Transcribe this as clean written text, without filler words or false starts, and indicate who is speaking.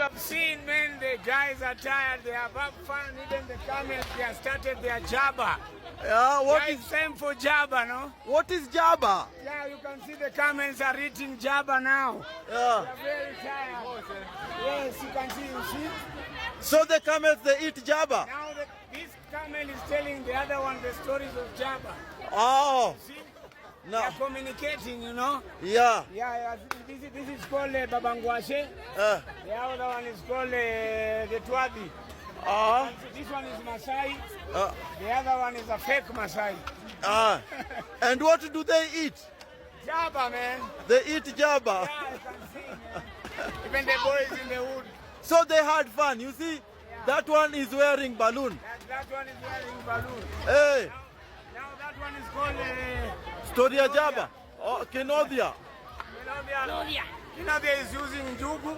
Speaker 1: have seen, man, the guys are tired. They have had fun. Even the camels, they have started their jabba.
Speaker 2: Yeah,
Speaker 1: It's time for jabba, no?
Speaker 2: what is jabba?
Speaker 1: Yeah, you can see the camels are eating jabba now.
Speaker 2: Yeah.
Speaker 1: They are very tired. Yes, you can see.
Speaker 2: So the camels, they eat jabba?
Speaker 1: Now this camel is telling the other one the stories of jabba.
Speaker 2: Oh.
Speaker 1: See?
Speaker 2: No.
Speaker 1: They are communicating, you know?
Speaker 2: Yeah.
Speaker 1: Yeah. This is called Babangwashe. The other one is called the Twabi. This one is Masai. The other one is a fake Masai.
Speaker 2: And what do they eat?
Speaker 1: Jabba, man.
Speaker 2: They eat jabba.
Speaker 1: Yeah, you can see, man. Even the boys in the wood.
Speaker 2: So they had fun. You see, that one is wearing balloon.
Speaker 1: That one is wearing balloon.
Speaker 2: Hey.
Speaker 1: Now that one is called
Speaker 2: Storia jabba. Oh, Kenodia.
Speaker 1: Kenodia is using njugu.